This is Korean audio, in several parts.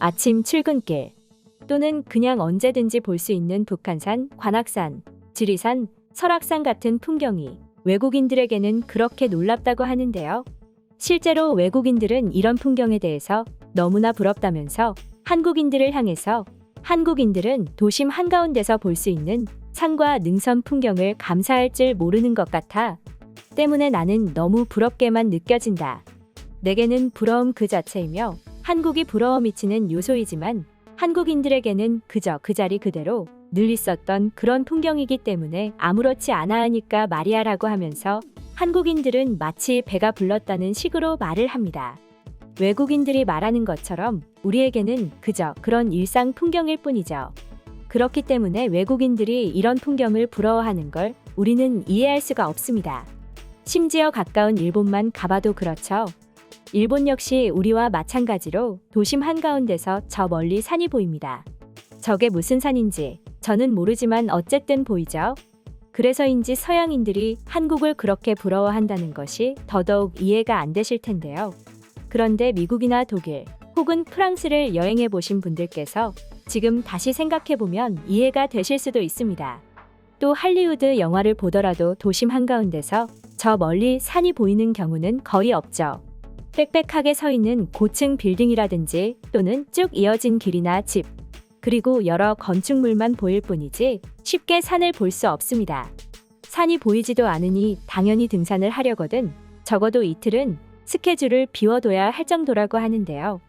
아침 출근길 또는 그냥 언제든지 볼 수 있는 북한산, 관악산, 지리산, 설악산 같은 풍경이 외국인들에게는 그렇게 놀랍다고 하는데요. 실제로 외국인들은 이런 풍경에 대해서 너무나 부럽다면서 한국인들을 향해서 한국인들은 도심 한가운데서 볼 수 있는 산과 능선 풍경을 감사할 줄 모르는 것 같아. 때문에 나는 너무 부럽게만 느껴진다. 내게는 부러움 그 자체이며 한국이 부러워 미치는 요소이지만 한국인들에게는 그저 그 자리 그대로 늘 있었던 그런 풍경이기 때문에 아무렇지 않아 하니까 말이야라고 하면서 한국인들은 마치 배가 불렀다는 식으로 말을 합니다. 외국인들이 말하는 것처럼 우리에게는 그저 그런 일상 풍경일 뿐이죠. 그렇기 때문에 외국인들이 이런 풍경을 부러워하는 걸 우리는 이해할 수가 없습니다. 심지어 가까운 일본만 가봐도 그렇죠. 일본 역시 우리와 마찬가지로 도심 한가운데서 저 멀리 산이 보입니다. 저게 무슨 산인지 저는 모르지만 어쨌든 보이죠. 그래서인지 서양인들이 한국을 그렇게 부러워한다는 것이 더더욱 이해가 안 되실 텐데요. 그런데 미국이나 독일 혹은 프랑스를 여행해 보신 분들께서 지금 다시 생각해보면 이해가 되실 수도 있습니다. 또 할리우드 영화를 보더라도 도심 한가운데서 저 멀리 산이 보이는 경우는 거의 없죠. 빽빽하게 서 있는 고층 빌딩이라든지 또는 쭉 이어진 길이나 집, 그리고 여러 건축물만 보일 뿐이지 쉽게 산을 볼 수 없습니다. 산이 보이지도 않으니 당연히 등산을 하려거든 적어도 이틀은 스케줄을 비워둬야 할 정도라고 하는데요.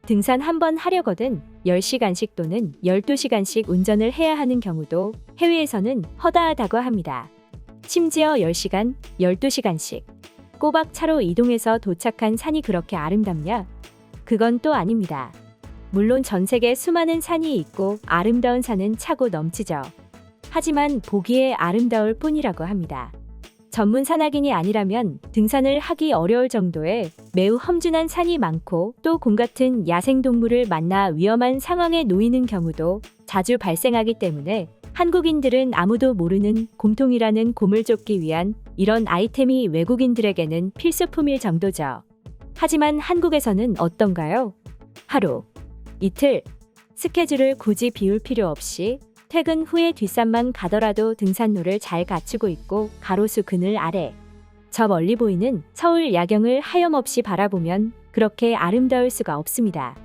등산 한번 하려거든 10시간씩 또는 12시간씩 운전을 해야 하는 경우도 해외에서는 허다하다고 합니다. 심지어 10시간, 12시간씩 꼬박 차로 이동해서 도착한 산이 그렇게 아름답냐? 그건 또 아닙니다. 물론 전 세계 수많은 산이 있고 아름다운 산은 차고 넘치죠. 하지만 보기에 아름다울 뿐이라고 합니다. 전문 산악인이 아니라면 등산을 하기 어려울 정도의 매우 험준한 산이 많고 또 곰 같은 야생동물을 만나 위험한 상황에 놓이는 경우도 자주 발생하기 때문에 한국인들은 아무도 모르는 곰통이라는 곰을 쫓기 위한 이런 아이템이 외국인들에게는 필수품일 정도죠. 하지만 한국에서는 어떤가요? 하루, 이틀, 스케줄을 굳이 비울 필요 없이 퇴근 후에 뒷산만 가더라도 등산로를 잘 갖추고 있고 가로수 그늘 아래 저 멀리 보이는 서울 야경을 하염없이 바라보면 그렇게 아름다울 수가 없습니다.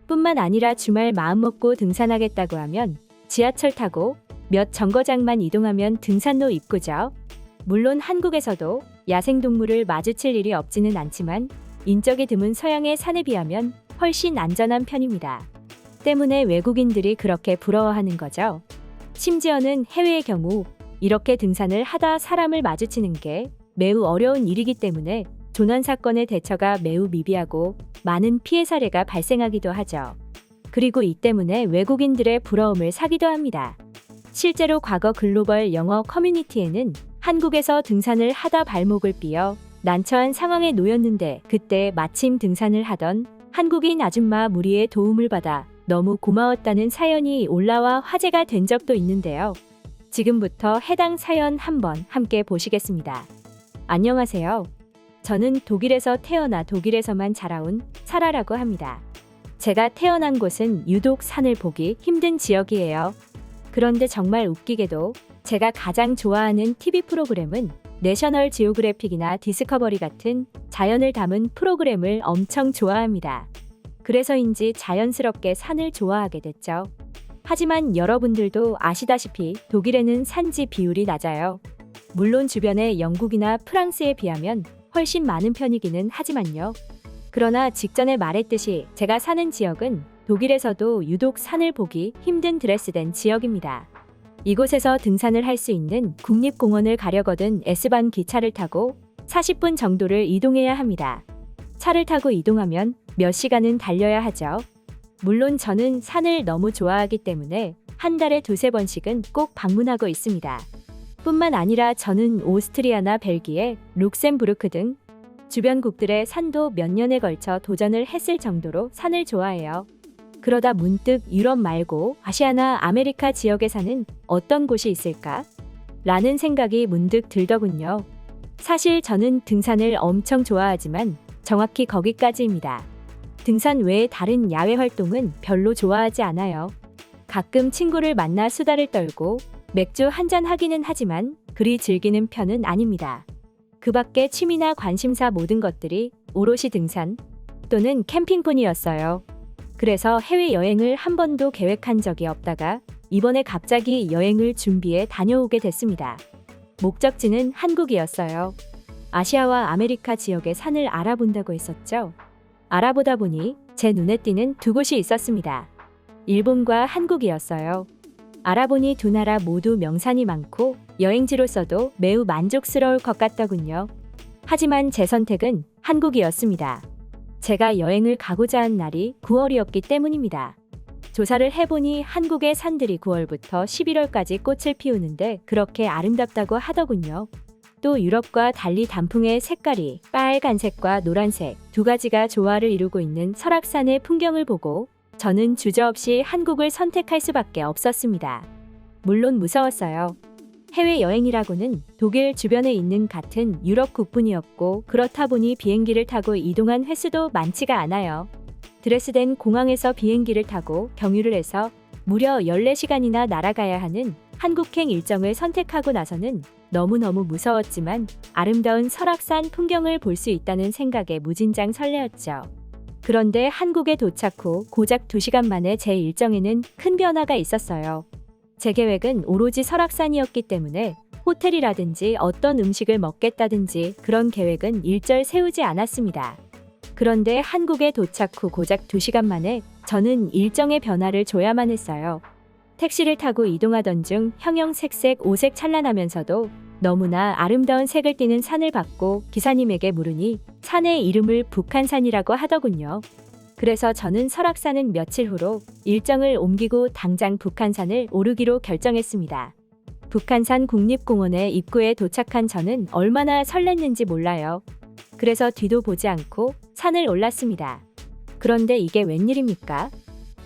뿐만 아니라 주말 마음먹고 등산하겠다고 하면 지하철 타고 몇 정거장만 이동하면 등산로 입구죠. 물론 한국에서도 야생동물을 마주칠 일이 없지는 않지만 인적이 드문 서양의 산에 비하면 훨씬 안전한 편입니다. 때문에 외국인들이 그렇게 부러워하는 거죠. 심지어는 해외의 경우 이렇게 등산을 하다 사람을 마주치는 게 매우 어려운 일이기 때문에 조난 사건의 대처가 매우 미비하고 많은 피해 사례가 발생하기도 하죠. 그리고 이 때문에 외국인들의 부러움을 사기도 합니다. 실제로 과거 글로벌 영어 커뮤니티에는 한국에서 등산을 하다 발목을 삐어 난처한 상황에 놓였는데 그때 마침 등산을 하던 한국인 아줌마 무리의 도움을 받아 너무 고마웠다는 사연이 올라와 화제가 된 적도 있는데요. 지금부터 해당 사연 한번 함께 보시겠습니다. 안녕하세요. 저는 독일에서 태어나 독일에서만 자라온 사라라고 합니다. 제가 태어난 곳은 유독 산을 보기 힘든 지역이에요. 그런데 정말 웃기게도 제가 가장 좋아하는 TV 프로그램은 내셔널 지오그래픽이나 디스커버리 같은 자연을 담은 프로그램을 엄청 좋아합니다. 그래서인지 자연스럽게 산을 좋아하게 됐죠. 하지만 여러분들도 아시다시피 독일에는 산지 비율이 낮아요. 물론 주변의 영국이나 프랑스에 비하면 훨씬 많은 편이기는 하지만요. 그러나 직전에 말했듯이 제가 사는 지역은 독일에서도 유독 산을 보기 힘든 드레스된 지역입니다. 이곳에서 등산을 할 수 있는 국립공원을 가려거든 S반 기차를 타고 40분 정도를 이동해야 합니다. 차를 타고 이동하면 몇 시간은 달려야 하죠. 물론 저는 산을 너무 좋아하기 때문에 한 달에 2~3번씩은 꼭 방문하고 있습니다. 뿐만 아니라 저는 오스트리아나 벨기에, 룩셈부르크 등 주변국들의 산도 몇 년에 걸쳐 도전을 했을 정도로 산을 좋아해요. 그러다 문득 유럽 말고 아시아나 아메리카 지역에 사는 어떤 곳이 있을까? 라는 생각이 문득 들더군요. 사실 저는 등산을 엄청 좋아하지만 정확히 거기까지입니다. 등산 외에 다른 야외 활동은 별로 좋아하지 않아요. 가끔 친구를 만나 수다를 떨고 맥주 한잔 하기는 하지만 그리 즐기는 편은 아닙니다. 그 밖에 취미나 관심사 모든 것들이 오롯이 등산 또는 캠핑뿐이었어요. 그래서 해외여행을 한 번도 계획한 적이 없다가 이번에 갑자기 여행을 준비해 다녀오게 됐습니다. 목적지는 한국이었어요. 아시아와 아메리카 지역의 산을 알아본다고 했었죠. 알아보다 보니 제 눈에 띄는 두 곳이 있었습니다. 일본과 한국이었어요. 알아보니 두 나라 모두 명산이 많고 여행지로서도 매우 만족스러울 것 같더군요. 하지만 제 선택은 한국이었습니다. 제가 여행을 가고자 한 날이 9월이었기 때문입니다. 조사를 해보니 한국의 산들이 9월부터 11월까지 꽃을 피우는데 그렇게 아름답다고 하더군요. 또 유럽과 달리 단풍의 색깔이 빨간색과 노란색 두 가지가 조화를 이루고 있는 설악산의 풍경을 보고 저는 주저없이 한국을 선택할 수밖에 없었습니다. 물론 무서웠어요. 해외여행이라고는 독일 주변에 있는 같은 유럽국뿐이었고 그렇다 보니 비행기를 타고 이동한 횟수도 많지가 않아요. 드레스덴 공항에서 비행기를 타고 경유를 해서 무려 14시간이나 날아가야 하는 한국행 일정을 선택하고 나서는 너무너무 무서웠지만 아름다운 설악산 풍경을 볼 수 있다는 생각에 무진장 설레었죠. 그런데 한국에 도착 후 고작 2시간 만에 제 일정에는 큰 변화가 있었어요. 제 계획은 오로지 설악산이었기 때문에 호텔이라든지 어떤 음식을 먹겠다든지 그런 계획은 일절 세우지 않았습니다. 그런데 한국에 도착 후 고작 2시간 만에 저는 일정의 변화를 줘야만 했어요. 택시를 타고 이동하던 중 형형색색 오색 찬란하면서도 너무나 아름다운 색을 띠는 산을 봤고 기사님에게 물으니 산의 이름을 북한산이라고 하더군요. 그래서 저는 설악산은 며칠 후로 일정을 옮기고 당장 북한산을 오르기로 결정했습니다. 북한산 국립공원의 입구에 도착한 저는 얼마나 설렜는지 몰라요. 그래서 뒤도 보지 않고 산을 올랐습니다. 그런데 이게 웬일입니까?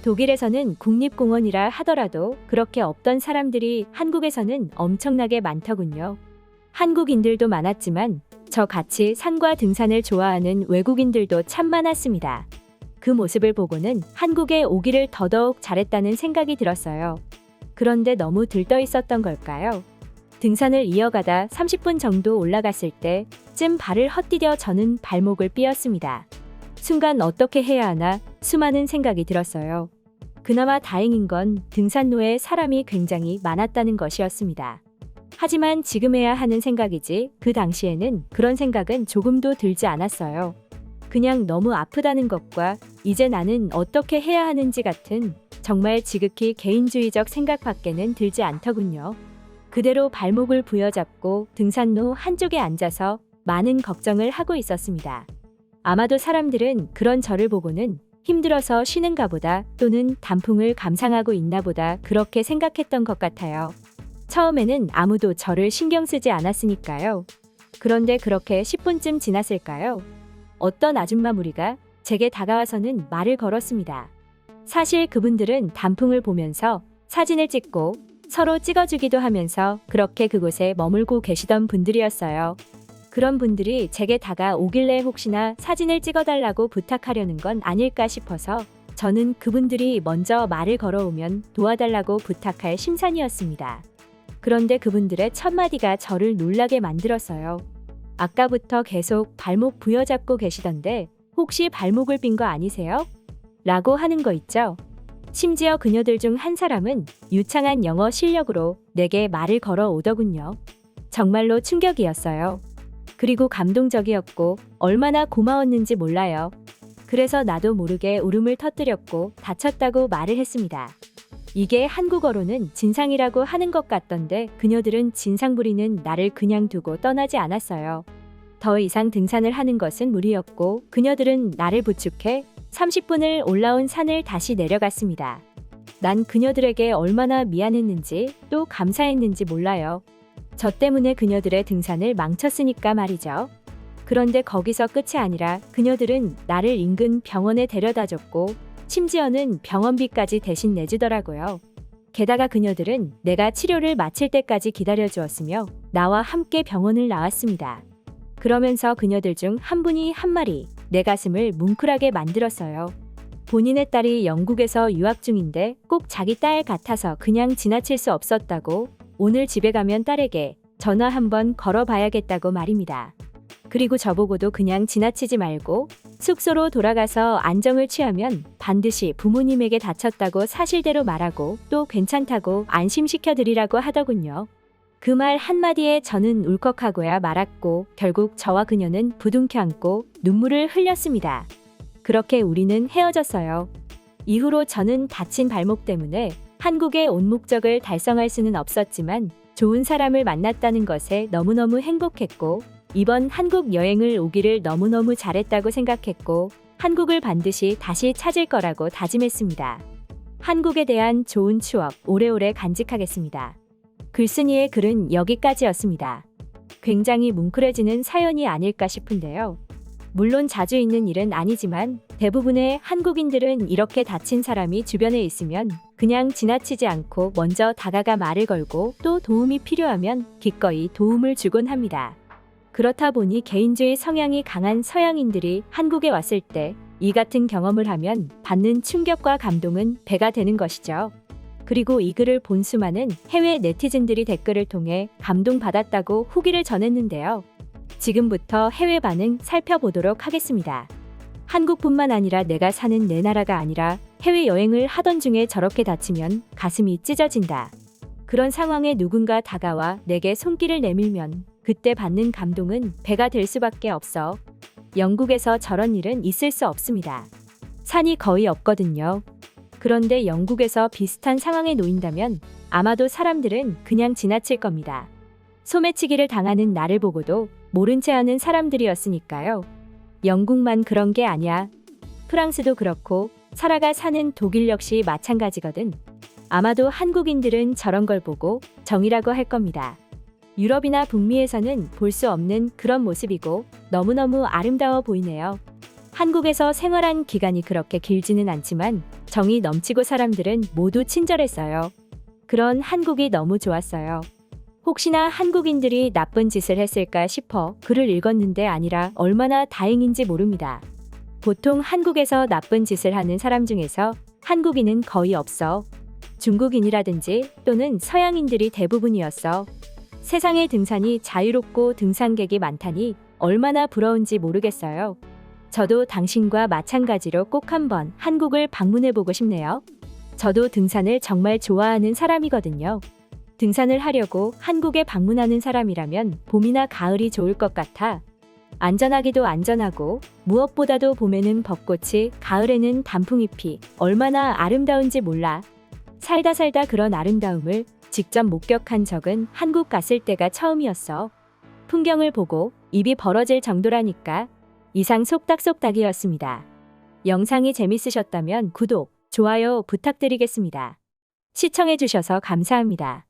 독일에서는 국립공원이라 하더라도 그렇게 없던 사람들이 한국에서는 엄청나게 많더군요. 한국인들도 많았지만 저 같이 산과 등산을 좋아하는 외국인들도 참 많았습니다. 그 모습을 보고는 한국에 오기를 더더욱 잘했다는 생각이 들었어요. 그런데 너무 들떠 있었던 걸까요? 등산을 이어가다 30분 정도 올라갔을 때쯤 발을 헛디뎌 저는 발목을 삐었습니다. 순간 어떻게 해야 하나 수많은 생각이 들었어요. 그나마 다행인 건 등산로에 사람이 굉장히 많았다는 것이었습니다. 하지만 지금 해야 하는 생각이지 그 당시에는 그런 생각은 조금도 들지 않았어요. 그냥 너무 아프다는 것과 이제 나는 어떻게 해야 하는지 같은 정말 지극히 개인주의적 생각밖에는 들지 않더군요. 그대로 발목을 부여잡고 등산로 한쪽에 앉아서 많은 걱정을 하고 있었습니다. 아마도 사람들은 그런 저를 보고는 힘들어서 쉬는가 보다 또는 단풍을 감상하고 있나 보다 그렇게 생각했던 것 같아요. 처음에는 아무도 저를 신경 쓰지 않았으니까요. 그런데 그렇게 10분쯤 지났을까요? 어떤 아줌마 무리가 제게 다가와서는 말을 걸었습니다. 사실 그분들은 단풍을 보면서 사진을 찍고 서로 찍어주기도 하면서 그렇게 그곳에 머물고 계시던 분들이었어요. 그런 분들이 제게 다가오길래 혹시나 사진을 찍어달라고 부탁하려는 건 아닐까 싶어서 저는 그분들이 먼저 말을 걸어오면 도와달라고 부탁할 심산이었습니다. 그런데 그분들의 첫 마디가 저를 놀라게 만들었어요. 아까부터 계속 발목 부여잡고 계시던데 혹시 발목을 삔 거 아니세요? 라고 하는 거 있죠. 심지어 그녀들 중 한 사람은 유창한 영어 실력으로 내게 말을 걸어오더군요. 정말로 충격이었어요. 그리고 감동적이었고 얼마나 고마웠는지 몰라요. 그래서 나도 모르게 울음을 터뜨렸고 다쳤다고 말을 했습니다. 이게 한국어로는 진상이라고 하는 것 같던데 그녀들은 진상 부리는 나를 그냥 두고 떠나지 않았어요. 더 이상 등산을 하는 것은 무리였고 그녀들은 나를 부축해 30분을 올라온 산을 다시 내려갔습니다. 난 그녀들에게 얼마나 미안했는지 또 감사했는지 몰라요. 저 때문에 그녀들의 등산을 망쳤으니까 말이죠. 그런데 거기서 끝이 아니라 그녀들은 나를 인근 병원에 데려다줬고 심지어는 병원비까지 대신 내주더라고요. 게다가 그녀들은 내가 치료를 마칠 때까지 기다려주었으며 나와 함께 병원을 나왔습니다. 그러면서 그녀들 중 한 분이 한 말이 내 가슴을 뭉클하게 만들었어요. 본인의 딸이 영국에서 유학 중인데 꼭 자기 딸 같아서 그냥 지나칠 수 없었다고 오늘 집에 가면 딸에게 전화 한번 걸어봐야겠다고 말입니다. 그리고 저보고도 그냥 지나치지 말고 숙소로 돌아가서 안정을 취하면 반드시 부모님에게 다쳤다고 사실대로 말하고 또 괜찮다고 안심시켜드리라고 하더군요. 그 말 한마디에 저는 울컥하고야 말았고 결국 저와 그녀는 부둥켜 안고 눈물을 흘렸습니다. 그렇게 우리는 헤어졌어요. 이후로 저는 다친 발목 때문에 한국에 온 목적을 달성할 수는 없었지만 좋은 사람을 만났다는 것에 너무너무 행복했고 이번 한국 여행을 오기를 너무너무 잘했다고 생각했고 한국을 반드시 다시 찾을 거라고 다짐했습니다. 한국에 대한 좋은 추억 오래오래 간직하겠습니다. 글쓴이의 글은 여기까지였습니다. 굉장히 뭉클해지는 사연이 아닐까 싶은데요. 물론 자주 있는 일은 아니지만 대부분의 한국인들은 이렇게 다친 사람이 주변에 있으면 그냥 지나치지 않고 먼저 다가가 말을 걸고 또 도움이 필요하면 기꺼이 도움을 주곤 합니다. 그렇다 보니 개인주의 성향이 강한 서양인들이 한국에 왔을 때 이 같은 경험을 하면 받는 충격과 감동은 배가 되는 것이죠. 그리고 이 글을 본 수많은 해외 네티즌들이 댓글을 통해 감동받았다고 후기를 전했는데요. 지금부터 해외 반응 살펴보도록 하겠습니다. 한국뿐만 아니라 내가 사는 내 나라가 아니라 해외여행을 하던 중에 저렇게 다치면 가슴이 찢어진다. 그런 상황에 누군가 다가와 내게 손길을 내밀면 그때 받는 감동은 배가 될 수밖에 없어. 영국에서 저런 일은 있을 수 없습니다. 산이 거의 없거든요. 그런데 영국에서 비슷한 상황에 놓인다면 아마도 사람들은 그냥 지나칠 겁니다. 소매치기를 당하는 나를 보고도 모른 채 하는 사람들이었으니까요. 영국만 그런 게 아니야. 프랑스도 그렇고 사라가 사는 독일 역시 마찬가지거든. 아마도 한국인들은 저런 걸 보고 정이라고 할 겁니다. 유럽이나 북미에서는 볼 수 없는 그런 모습이고 너무너무 아름다워 보이네요. 한국에서 생활한 기간이 그렇게 길지는 않지만 정이 넘치고 사람들은 모두 친절했어요. 그런 한국이 너무 좋았어요. 혹시나 한국인들이 나쁜 짓을 했을까 싶어 글을 읽었는데 아니라 얼마나 다행인지 모릅니다. 보통 한국에서 나쁜 짓을 하는 사람 중에서 한국인은 거의 없어. 중국인이라든지 또는 서양인들이 대부분이었어. 세상의 등산이 자유롭고 등산객이 많다니 얼마나 부러운지 모르겠어요. 저도 당신과 마찬가지로 꼭 한번 한국을 방문해보고 싶네요. 저도 등산을 정말 좋아하는 사람이거든요. 등산을 하려고 한국에 방문하는 사람이라면 봄이나 가을이 좋을 것 같아. 안전하기도 안전하고 무엇보다도 봄에는 벚꽃이, 가을에는 단풍잎이 얼마나 아름다운지 몰라. 살다 그런 아름다움을 직접 목격한 적은 한국 갔을 때가 처음이었어. 풍경을 보고 입이 벌어질 정도라니까. 이상 속닥속닥이었습니다. 영상이 재밌으셨다면 구독, 좋아요 부탁드리겠습니다. 시청해주셔서 감사합니다.